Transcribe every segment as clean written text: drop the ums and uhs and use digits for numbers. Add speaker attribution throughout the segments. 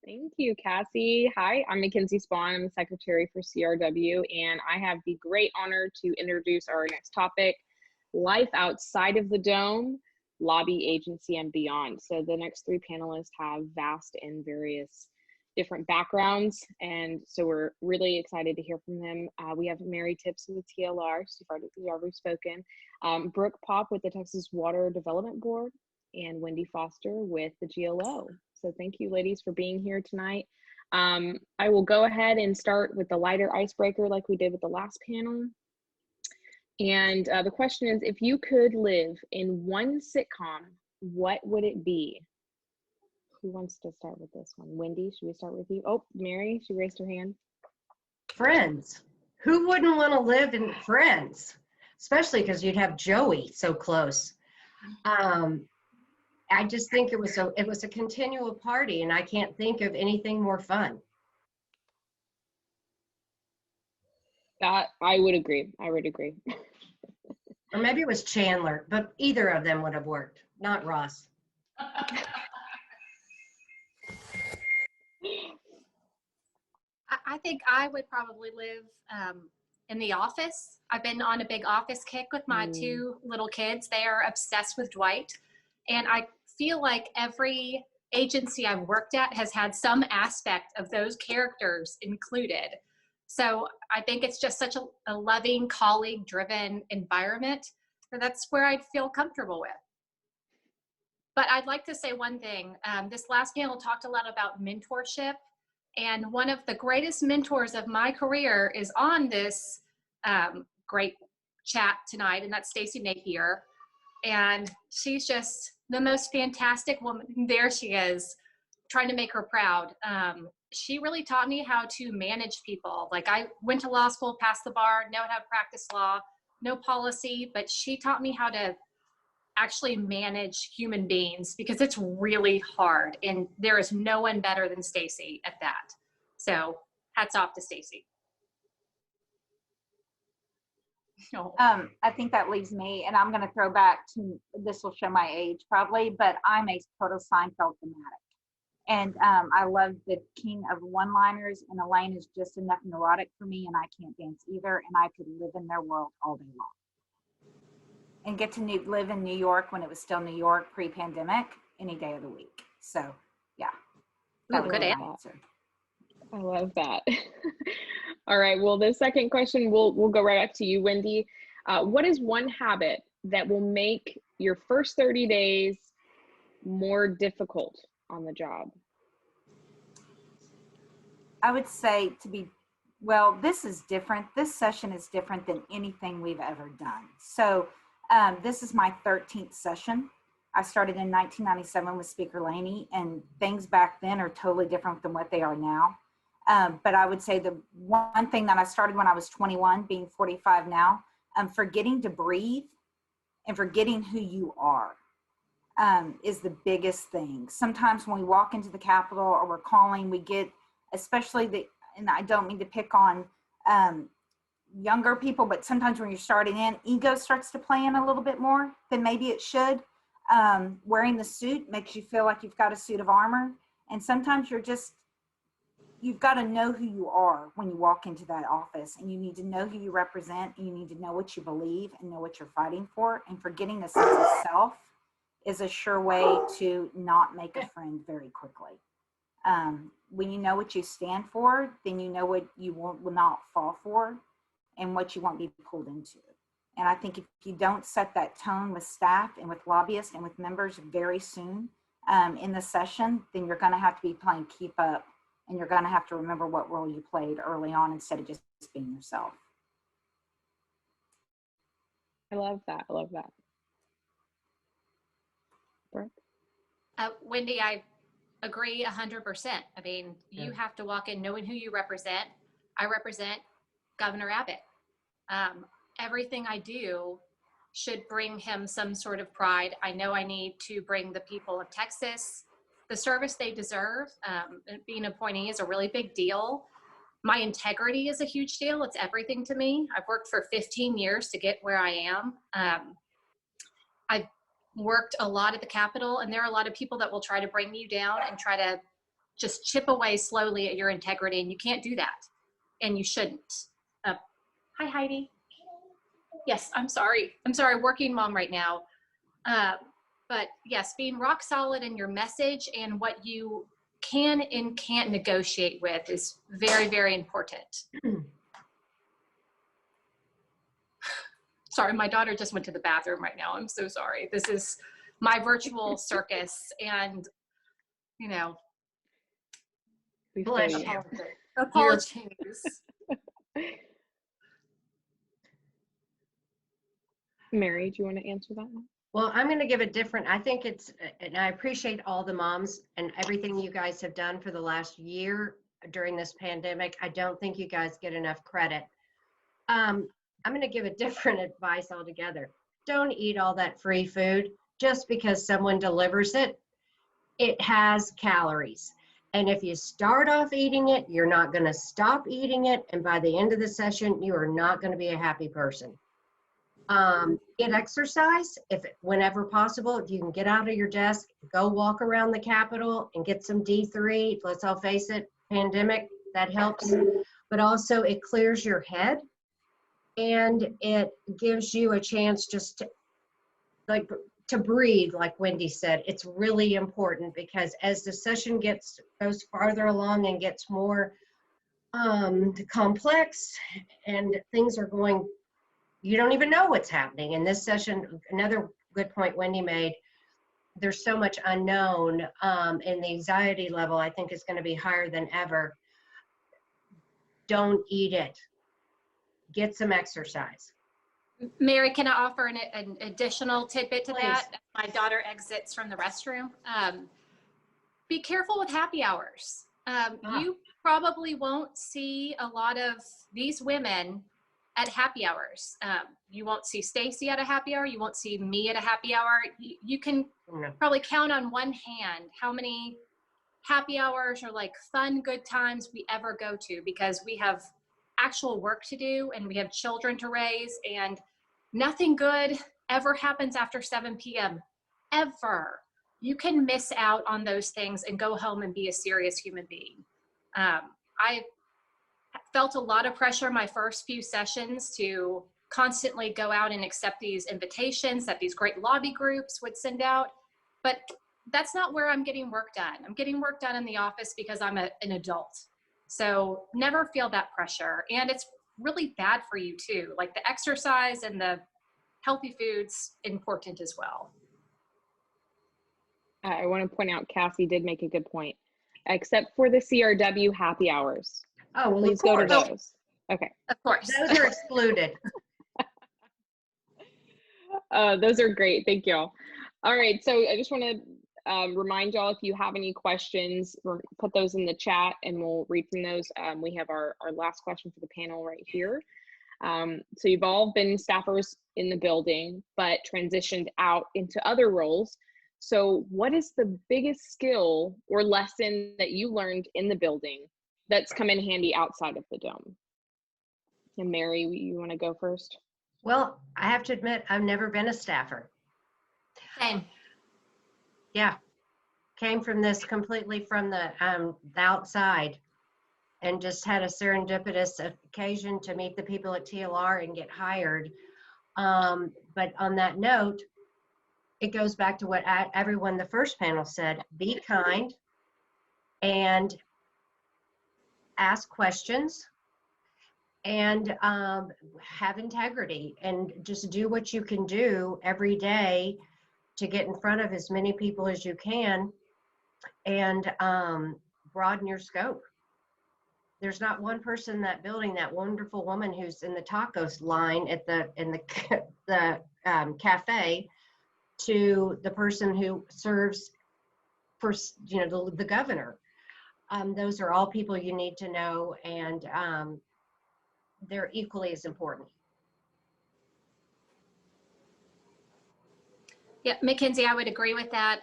Speaker 1: Thank you, Cassie. Hi, I'm Mackenzie Spawn. I'm the secretary for CRW, and I have the great honor to introduce our next topic, life outside of the dome, lobby, agency, and beyond. So the next three panelists have vast and various different backgrounds, and so we're really excited to hear from them. We have Mary Tips with TLR, she's already spoken, Brooke Pop with the Texas Water Development Board, and Wendy Foster with the GLO. So thank you, ladies, for being here tonight. I will go ahead and start with the lighter icebreaker like we did with the last panel. And the question is, if you could live in one sitcom, what would it be? Who wants to start with this one? Wendy, should we start with you? Oh, Mary, she raised her hand.
Speaker 2: Friends. Who wouldn't want to live in Friends? Especially because you'd have Joey so close. I just think it was a continual party, and I can't think of anything more fun.
Speaker 1: That I would agree. I would agree.
Speaker 2: Or maybe it was Chandler, but either of them would have worked, not Ross.
Speaker 3: I think I would probably live in the office. I've been on a big office kick with my two little kids. They are obsessed with Dwight. And I feel like every agency I've worked at has had some aspect of those characters included. So I think it's just such a loving, colleague-driven environment. And that's where I'd feel comfortable with. But I'd like to say one thing. This last panel talked a lot about mentorship. And one of the greatest mentors of my career is on this great chat tonight, and that's Stacey Napier. And she's just the most fantastic woman. There she is, trying to make her proud. She really taught me how to manage people. Like, I went to law school, passed the bar, know how to practice law, no policy, but she taught me how to actually manage human beings, because it's really hard, and there is no one better than Stacey at that. So hats off to Stacey.
Speaker 4: I think that leaves me, and I'm going to throw back to, this will show my age probably, but I'm a total Seinfeld fanatic. And I love the king of one-liners, and Elaine is just enough neurotic for me, and I can't dance either, and I could live in their world all day long. And get to live in New York when it was still New York pre-pandemic, any day of the week. So, yeah.
Speaker 3: That was good answer.
Speaker 1: I love that. All right, well, the second question, we'll go right back to you, Wendy. What is one habit that will make your first 30 days more difficult on the job?
Speaker 4: I would say well, this is different. This session is different than anything we've ever done. So this is my 13th session. I started in 1997 with Speaker Laney, and things back then are totally different than what they are now. But I would say the one thing that I started when I was 21, being 45 now, forgetting to breathe and forgetting who you are is the biggest thing. Sometimes when we walk into the Capitol or we're calling, we get, especially and I don't mean to pick on younger people, but sometimes when you're starting in, ego starts to play in a little bit more than maybe it should. Wearing the suit makes you feel like you've got a suit of armor. And sometimes you've got to know who you are when you walk into that office, and you need to know who you represent, and you need to know what you believe and know what you're fighting for. And forgetting a sense of self is a sure way to not make a friend very quickly. When you know what you stand for, then you know what you will not fall for and what you won't be pulled into. And I think if you don't set that tone with staff and with lobbyists and with members very soon in the session, then you're going to have to be playing keep up, and you're going to have to remember what role you played early on instead of just being yourself.
Speaker 1: I love that. I love that. Brooke?
Speaker 3: Wendy, I agree 100%. I mean, you have to walk in knowing who you represent. I represent Governor Abbott. Everything I do should bring him some sort of pride. I know I need to bring the people of Texas the service they deserve. Being an appointee is a really big deal. My integrity is a huge deal. It's everything to me. I've worked for 15 years to get where I am. I've worked a lot at the Capitol, and there are a lot of people that will try to bring you down and try to just chip away slowly at your integrity, and you can't do that, and you shouldn't. Hi, Heidi. Yes, I'm sorry, working mom right now. But yes, being rock solid in your message and what you can and can't negotiate with is very, very important. Sorry, my daughter just went to the bathroom right now. I'm so sorry. This is my virtual circus, and you know,
Speaker 2: Bless you.
Speaker 3: apologies.
Speaker 1: Mary, do you want to answer that one?
Speaker 2: Well, I'm going to give a different, I think it's, and I appreciate all the moms and everything you guys have done for the last year during this pandemic. I don't think you guys get enough credit. I'm going to give a different advice altogether. Don't eat all that free food just because someone delivers it. It has calories. And if you start off eating it, you're not going to stop eating it. And by the end of the session, you are not going to be a happy person. Get exercise whenever possible. If you can get out of your desk, go walk around the Capitol and get some D3. Let's all face it, pandemic, that helps. But also it clears your head and it gives you a chance just to breathe, like Wendy said. It's really important because as the session goes farther along and gets more complex and things are going, you don't even know what's happening. In this session, another good point Wendy made, there's so much unknown, and the anxiety level I think is going to be higher than ever. Don't eat it. Get some exercise.
Speaker 3: Mary, can I offer an additional tidbit to
Speaker 2: Please.
Speaker 3: that? My daughter exits from the restroom. Be careful with happy hours. You probably won't see a lot of these women at happy hours. You won't see Stacy at a happy hour. You won't see me at a happy hour. You can probably count on one hand how many happy hours or like fun, good times we ever go to, because we have actual work to do and we have children to raise, and nothing good ever happens after 7 p.m. ever. You can miss out on those things and go home and be a serious human being. I felt a lot of pressure my first few sessions to constantly go out and accept these invitations that these great lobby groups would send out. But that's not where I'm getting work done. I'm getting work done in the office because I'm an adult. So never feel that pressure. And it's really bad for you too. Like the exercise and the healthy food's important as well.
Speaker 1: I want to point out Cassie did make a good point, except for the CRW happy hours.
Speaker 2: Oh, well,
Speaker 1: Please
Speaker 2: of course.
Speaker 1: go to those. Okay.
Speaker 3: Of course.
Speaker 2: Those are excluded.
Speaker 1: Those are great. Thank y'all. All right. So I just want to remind y'all, if you have any questions, put those in the chat and we'll read from those. We have our last question for the panel right here. So you've all been staffers in the building, but transitioned out into other roles. So what is the biggest skill or lesson that you learned in the building that's come in handy outside of the dome? And Mary, you want to go first?
Speaker 2: Well, I have to admit, I've never been a staffer.
Speaker 3: Same.
Speaker 2: Yeah, came from this completely from the outside, and just had a serendipitous occasion to meet the people at TLR and get hired. But on that note, it goes back to what everyone the first panel said: be kind and ask questions and have integrity, and just do what you can do every day to get in front of as many people as you can, and broaden your scope. There's not one person in that building, that wonderful woman who's in the tacos line at the cafe, to the person who serves for, you know, the governor. Those are all people you need to know, and they're equally as important.
Speaker 3: Yeah, Mackenzie, I would agree with that.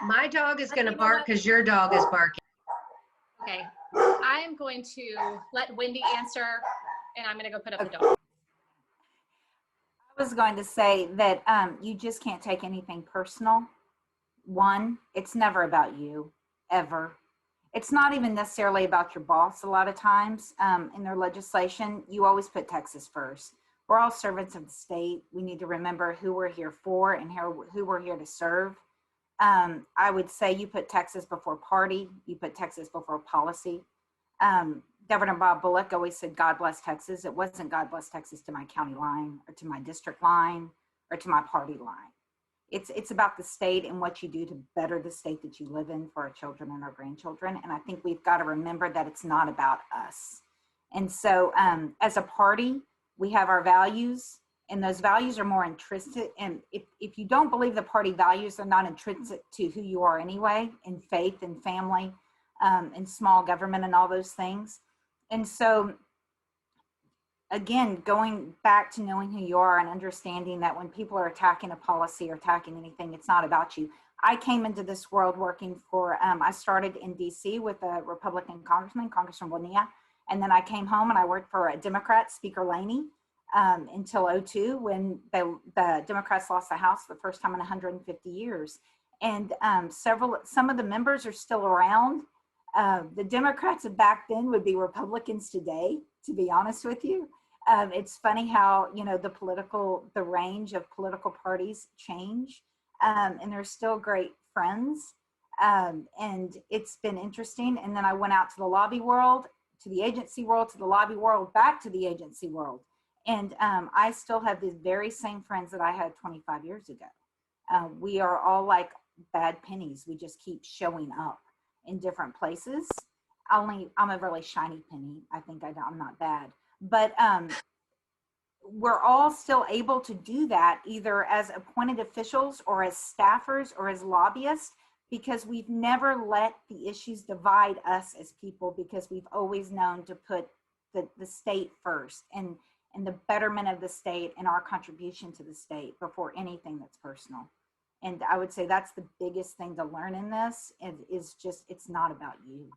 Speaker 2: My dog is going to bark because your dog is barking.
Speaker 3: Okay, I am going to let Wendy answer, and I'm going to go put up the dog.
Speaker 4: I was going to say that you just can't take anything personal. One, it's never about you, ever. It's not even necessarily about your boss. A lot of times in their legislation, you always put Texas first. We're all servants of the state. We need to remember who we're here for and who we're here to serve. I would say you put Texas before party. You put Texas before policy. Governor Bob Bullock always said, God bless Texas. It wasn't God bless Texas to my county line or to my district line or to my party line. It's about the state and what you do to better the state that you live in for our children and our grandchildren. And I think we've got to remember that it's not about us. And so as a party, we have our values, and those values are more intrinsic. And if you don't believe the party values, they're not intrinsic to who you are anyway, in faith and family and small government and all those things. And so, again, going back to knowing who you are and understanding that when people are attacking a policy or attacking anything, it's not about you. I came into this world working for, I started in DC with a Republican congressman, Congressman Bonilla, and then I came home and I worked for a Democrat, Speaker Laney, until 2002 when the Democrats lost the House for the first time in 150 years. And some of the members are still around. The Democrats of back then would be Republicans today, to be honest with you. It's funny how, the range of political parties change, and they're still great friends. And it's been interesting. And then I went out to the lobby world, to the agency world, to the lobby world, back to the agency world. And I still have the very same friends that I had 25 years ago. We are all like bad pennies. We just keep showing up in different places. I'm a really shiny penny. I think I'm not bad, but we're all still able to do that either as appointed officials or as staffers or as lobbyists, because we've never let the issues divide us as people, because we've always known to put the state first and the betterment of the state and our contribution to the state before anything that's personal. And I would say that's the biggest thing to learn in this, is just, it's not about you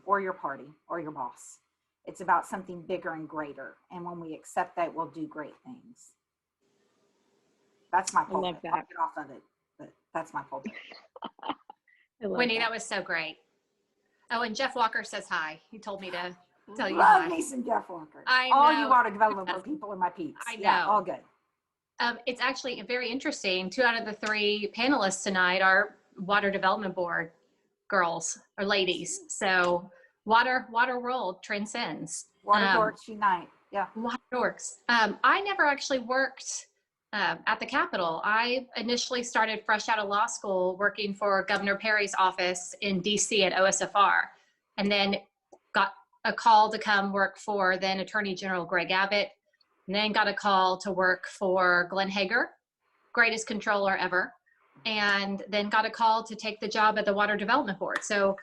Speaker 4: or your party or your boss. It's about something bigger and greater. And when we accept that, we'll do great things. That's my pulpit.
Speaker 1: I love that.
Speaker 4: I'll get off of it, but that's my pulpit.
Speaker 3: Wendy, that was so great. Oh, and Jeff Walker says hi. He told me to tell you
Speaker 4: Love
Speaker 3: hi.
Speaker 4: me some Jeff Walker.
Speaker 3: I
Speaker 4: All
Speaker 3: know.
Speaker 4: you water development people are my peeps.
Speaker 3: I know.
Speaker 4: Yeah, all good.
Speaker 3: It's actually very interesting. 2 out of the 3 panelists tonight are Water Development Board girls or ladies. So water world transcends.
Speaker 4: Water dorks unite. Yeah.
Speaker 3: Water dorks. I never actually worked at the Capitol. I initially started fresh out of law school working for Governor Perry's office in DC at OSFR, and then got a call to come work for then Attorney General Greg Abbott, and then got a call to work for Glenn Hager, greatest controller ever, and then got a call to take the job at the Water Development Board. So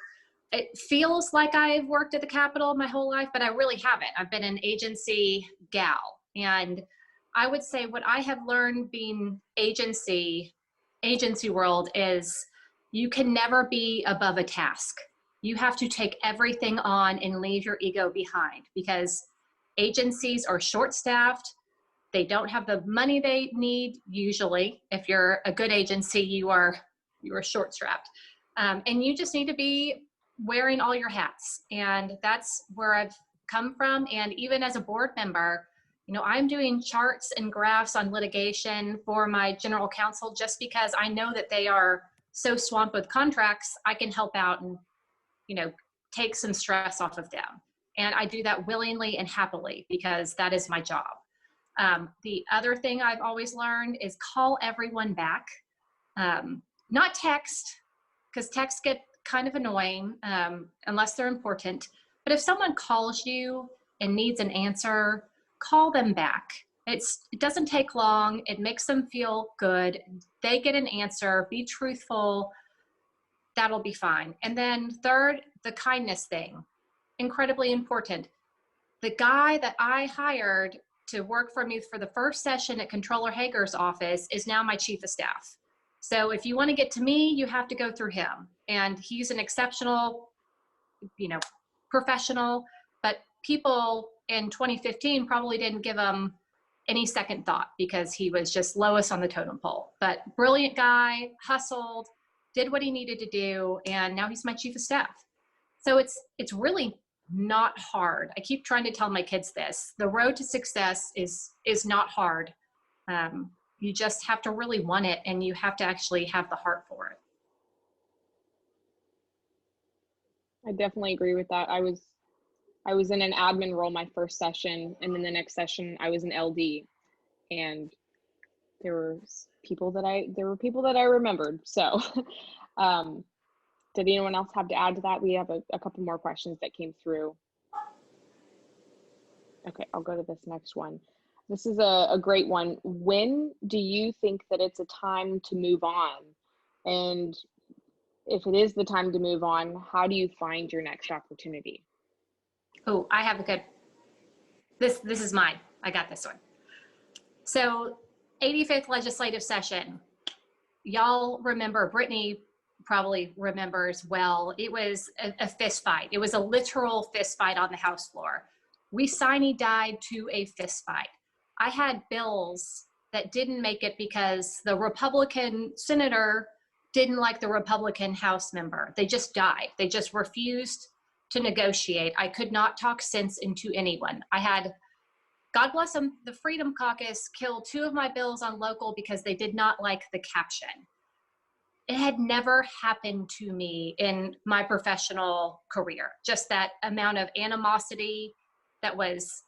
Speaker 3: it feels like I've worked at the Capitol my whole life, but I really haven't. I've been an agency gal. And I would say what I have learned being agency world is you can never be above a task. You have to take everything on and leave your ego behind, because agencies are short-staffed. They don't have the money they need usually. If you're a good agency, you are short-strapped. And you just need to be wearing all your hats. And that's where I've come from. And even as a board member, I'm doing charts and graphs on litigation for my general counsel, just because I know that they are so swamped with contracts. I can help out and, take some stress off of them. And I do that willingly and happily, because that is my job. The other thing I've always learned is call everyone back, not text, because texts get kind of annoying unless they're important. But if someone calls you and needs an answer, call them back. It doesn't take long. It makes them feel good. They get an answer. Be truthful. That'll be fine. And then third, the kindness thing, incredibly important. The guy that I hired to work for me for the first session at Controller Hager's office is now my chief of staff. So if you want to get to me, you have to go through him. And he's an exceptional, professional, but people in 2015 probably didn't give him any second thought because he was just lowest on the totem pole. But brilliant guy, hustled, did what he needed to do, and now he's my chief of staff. So it's really not hard. I keep trying to tell my kids this. The road to success is not hard. You just have to really want it, and you have to actually have the heart for it.
Speaker 1: I definitely agree with that. I was in an admin role my first session, and then the next session I was an LD, and there were people that I remembered. So, did anyone else have to add to that? We have a couple more questions that came through. Okay, I'll go to this next one. This is a great one. When do you think that it's a time to move on? And if it is the time to move on, how do you find your next opportunity?
Speaker 3: Oh, I have a good, this is mine. I got this one. So 85th legislative session, y'all remember, Brittany probably remembers well, it was a fist fight. It was a literal fist fight on the House floor. We sine-died to a fist fight. I had bills that didn't make it because the Republican senator didn't like the Republican House member. They just died. They just refused to negotiate. I could not talk sense into anyone. I had, God bless them, the Freedom Caucus kill 2 of my bills on local because they did not like the caption. It had never happened to me in my professional career. Just that amount of animosity that was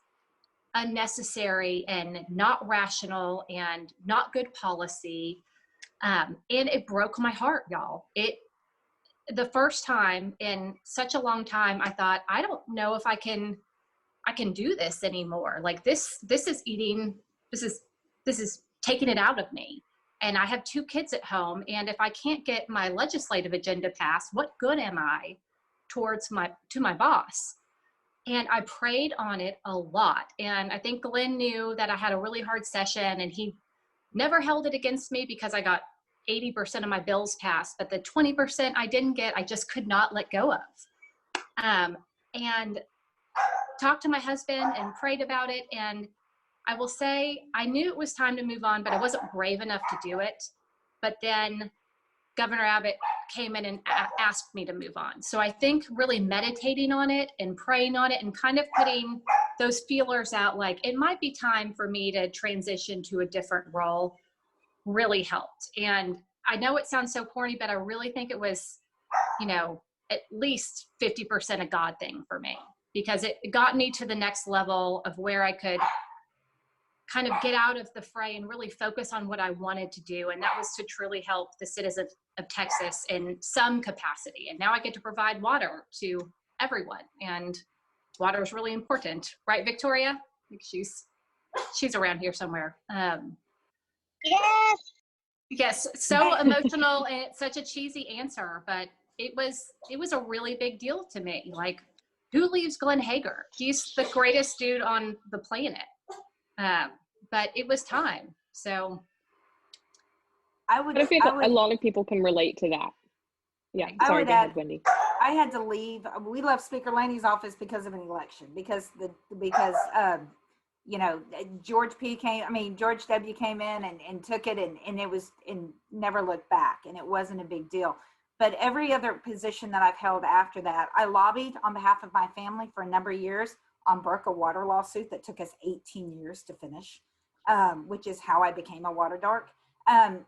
Speaker 3: unnecessary and not rational and not good policy. And it broke my heart, y'all. The first time in such a long time, I thought, I don't know if I can do this anymore. Like this is taking it out of me. And I have 2 kids at home. And if I can't get my legislative agenda passed, what good am I to my boss? And I prayed on it a lot. And I think Glenn knew that I had a really hard session, and he never held it against me because I got 80% of my bills passed, but the 20% I didn't get, I just could not let go of. And talked to my husband and prayed about it. And I will say, I knew it was time to move on, but I wasn't brave enough to do it. But then Governor Abbott came in and asked me to move on. So I think really meditating on it and praying on it and kind of putting those feelers out, like it might be time for me to transition to a different role, really helped. And I know it sounds so corny, but I really think it was, at least 50% a God thing for me, because it got me to the next level of where I could kind of get out of the fray and really focus on what I wanted to do. And that was to truly help the citizens of Texas in some capacity. And now I get to provide water to everyone. And water is really important. Right, Victoria? I think she's around here somewhere.
Speaker 5: Yes.
Speaker 3: Yes, so emotional, and it's such a cheesy answer, but it was a really big deal to me. Like, who leaves Glenn Hager? He's the greatest dude on the planet. But it was time. So
Speaker 1: I think a lot of people can relate to that. Yeah, sorry, go ahead, Wendy.
Speaker 4: I had to leave. We left Speaker Laney's office because of an election, because George W. came in and took it, and it was, and never looked back, and it wasn't a big deal. But every other position that I've held after that, I lobbied on behalf of my family for a number of years on a water lawsuit that took us 18 years to finish, which is how I became a water dork. And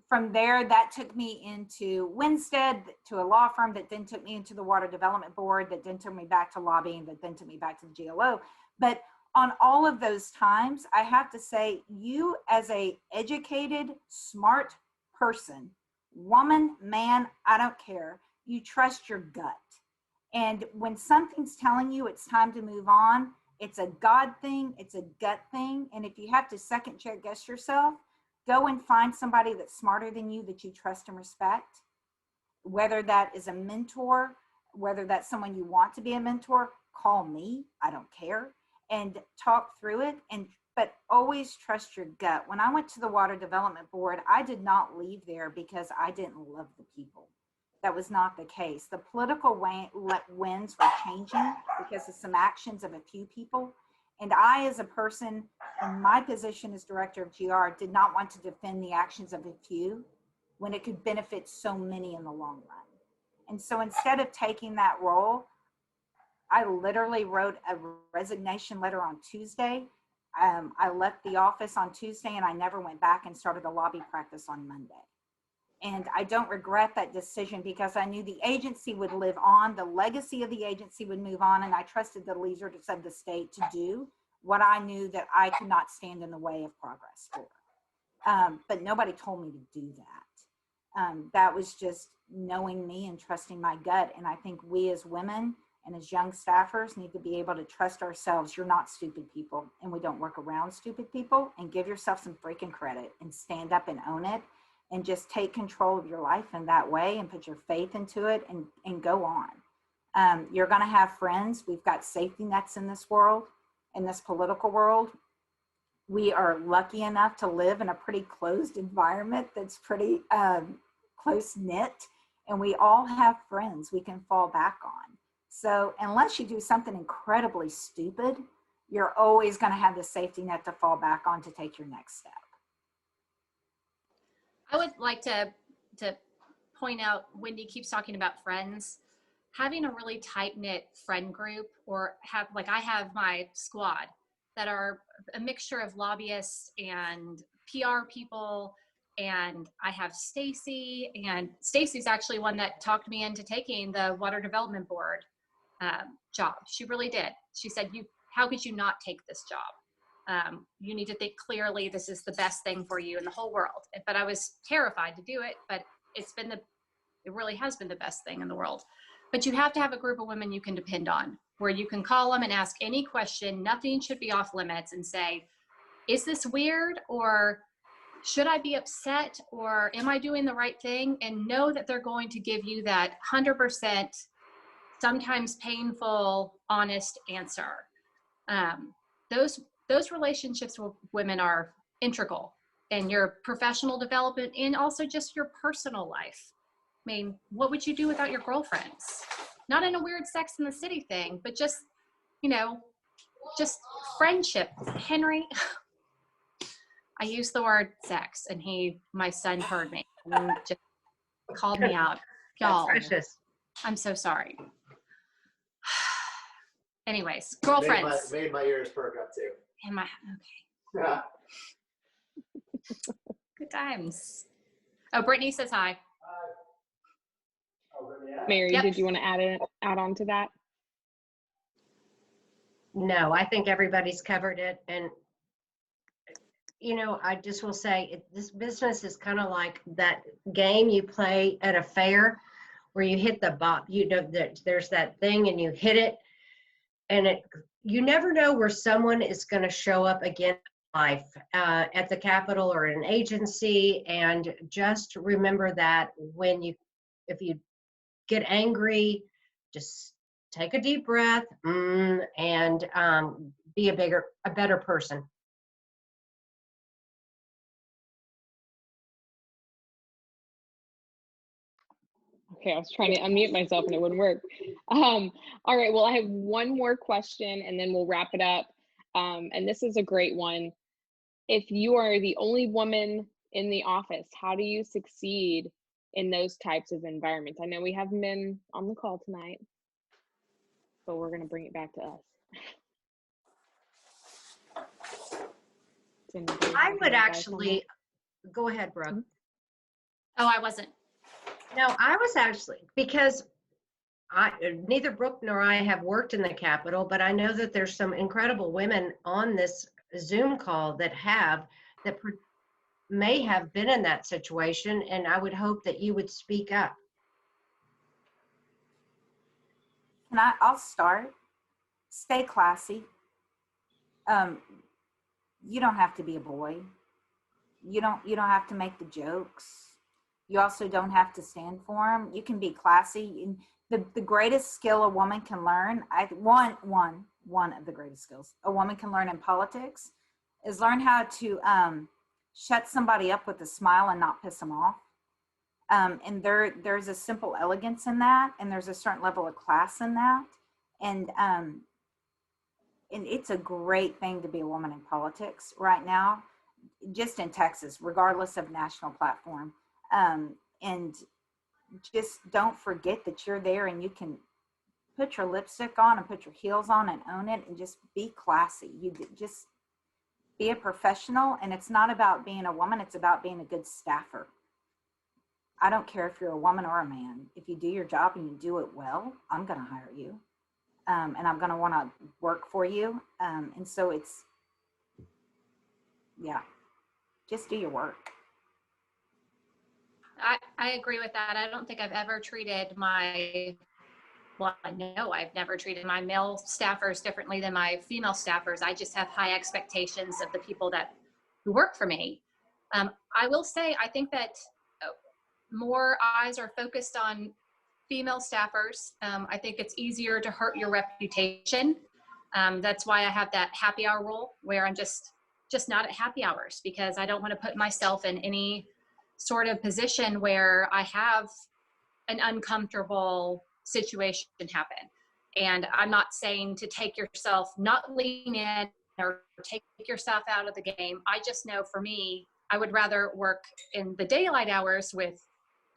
Speaker 4: from there, that took me into Winstead, to a law firm that then took me into the Water Development Board, that then took me back to lobbying, that then took me back to the GLO. But on all of those times, I have to say, you as a educated, smart person, woman, man, I don't care, you trust your gut. And when something's telling you it's time to move on, it's a God thing, it's a gut thing. And if you have to second check guess yourself, go and find somebody that's smarter than you, that you trust and respect. Whether that is a mentor, whether that's someone you want to be a mentor, call me, I don't care, and talk through it. But always trust your gut. When I went to the Water Development Board, I did not leave there because I didn't love the people. That was not the case. The political winds were changing because of some actions of a few people. And I, as a person in my position as director of GR, did not want to defend the actions of a few when it could benefit so many in the long run. And so instead of taking that role, I literally wrote a resignation letter on Tuesday. I left the office on Tuesday and I never went back and started a lobby practice on Monday. And I don't regret that decision because I knew the agency would live on, the legacy of the agency would move on, and I trusted the leaders of the state to do what I knew that I could not stand in the way of progress for. But nobody told me to do that. That was just knowing me and trusting my gut. And I think we as women and as young staffers need to be able to trust ourselves. You're not stupid people, and we don't work around stupid people, and give yourself some freaking credit and stand up and own it. And just take control of your life in that way and put your faith into it and go on. You're going to have friends. We've got safety nets in this world, in this political world. We are lucky enough to live in a pretty closed environment that's pretty close knit. And we all have friends we can fall back on. So unless you do something incredibly stupid, you're always going to have the safety net to fall back on to take your next step.
Speaker 3: I would like to point out, Wendy keeps talking about friends. Having a really tight-knit friend group, or I have my squad that are a mixture of lobbyists and PR people, and I have Stacy, and Stacy's actually one that talked me into taking the Water Development Board job. She really did. She said, how could you not take this job? You need to think clearly. This is the best thing for you in the whole world. But I was terrified to do it, but it really has been the best thing in the world. But you have to have a group of women you can depend on, where you can call them and ask any question. Nothing should be off limits, and say, is this weird? Or should I be upset? Or am I doing the right thing? And know that they're going to give you that 100%, sometimes painful, honest answer. Those relationships with women are integral in your professional development and also just your personal life. I mean, what would you do without your girlfriends? Not in a weird Sex in the City thing, but just, just friendship. Henry, I used the word sex, and my son heard me and just called me out. Y'all,
Speaker 2: Precious.
Speaker 3: I'm so sorry. Anyways, girlfriends.
Speaker 6: Made my ears perk up too.
Speaker 3: Okay.
Speaker 6: Yeah.
Speaker 3: Good times. Oh, Brittany says hi.
Speaker 1: Mary,
Speaker 3: Yep.
Speaker 1: did you want to add on to that?
Speaker 2: No, I think everybody's covered it. And, I just will say this business is kind of like that game you play at a fair where you hit the bop, there's that thing and you hit it, and you never know where someone is going to show up again in life, at the Capitol or an agency. And just remember that if you get angry, just take a deep breath and be a better person.
Speaker 1: Okay, I was trying to unmute myself and it wouldn't work. All right, well, I have one more question and then we'll wrap it up. And this is a great one. If you are the only woman in the office, how do you succeed in those types of environments? I know we have men on the call tonight, but we're going to bring it back to us.
Speaker 2: I would actually, go ahead, Brooke.
Speaker 3: Oh, I wasn't.
Speaker 2: No, I was actually, because neither Brooke nor I have worked in the Capitol, but I know that there's some incredible women on this Zoom call that may have been in that situation, and I would hope that you would speak up.
Speaker 4: I'll start. Stay classy. You don't have to be a boy. You don't have to make the jokes. You also don't have to stand for them. You can be classy. The greatest skill a woman can learn, one of the greatest skills a woman can learn in politics is learn how to shut somebody up with a smile and not piss them off. And there's a simple elegance in that, and there's a certain level of class in that. And and it's a great thing to be a woman in politics right now, just in Texas, regardless of national platform. And just don't forget that you're there and you can put your lipstick on and put your heels on and own it and just be classy. Just be a professional, and it's not about being a woman, it's about being a good staffer. I don't care if you're a woman or a man. If you do your job and you do it well, I'm going to hire you. And I'm going to want to work for you. And so it's, yeah, just do your work.
Speaker 3: I agree with that. I don't think I've ever treated well, I know I've never treated my male staffers differently than my female staffers. I just have high expectations of the people who work for me. I will say, I think that more eyes are focused on female staffers. I think it's easier to hurt your reputation. That's why I have that happy hour rule where I'm just not at happy hours, because I don't want to put myself in any sort of position where I have an uncomfortable situation happen. And I'm not saying to not lean in or take yourself out of the game. I just know for me, I would rather work in the daylight hours with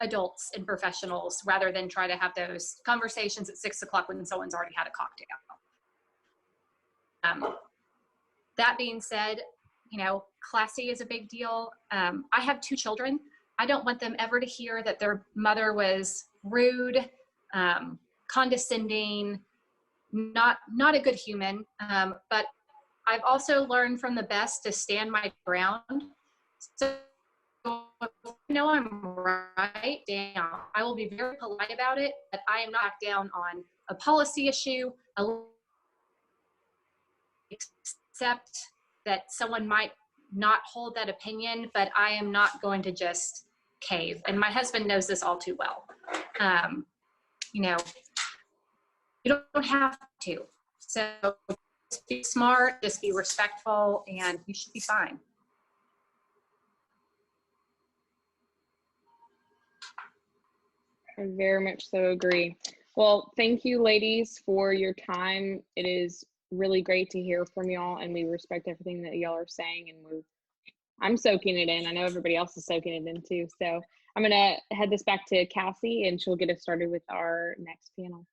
Speaker 3: adults and professionals rather than try to have those conversations at 6 o'clock when someone's already had a cocktail. That being said, classy is a big deal. I have 2 children. I don't want them ever to hear that their mother was rude, condescending, not a good human. But I've also learned from the best to stand my ground. So if I'm right down, I will be very polite about it, but I am not back down on a policy issue, except that someone might not hold that opinion, but I am not going to just cave. And my husband knows this all too well. You don't have to. So just be smart, just be respectful, and you should be fine.
Speaker 1: I very much so agree. Well, thank you, ladies, for your time. It is really great to hear from y'all, and we respect everything that y'all are saying, and I'm soaking it in. I know everybody else is soaking it in too. So I'm going to head this back to Cassie, and she'll get us started with our next panel.